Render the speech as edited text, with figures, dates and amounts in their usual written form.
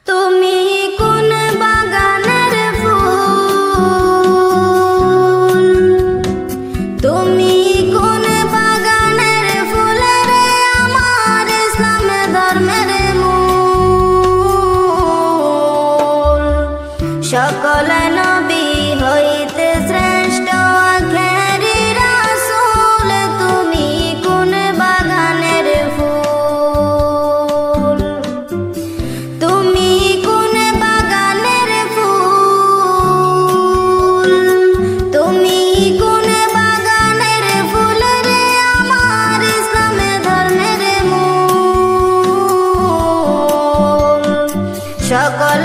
তুমি কোন বাগানের ফুল, তুমি কোন বাগানের ফুল রে আমার ইসলাম ধর্মের মূল। সকল নবী হইতে শ্রেষ্ঠ আখেরি রাসূল, তুমি কোন বাগানের ফুল, তুমি কোন বাগানের ফুল, তুমি কোন বাগানের ফুল রে আমার ইসলাম ধর্মের মূল। সকল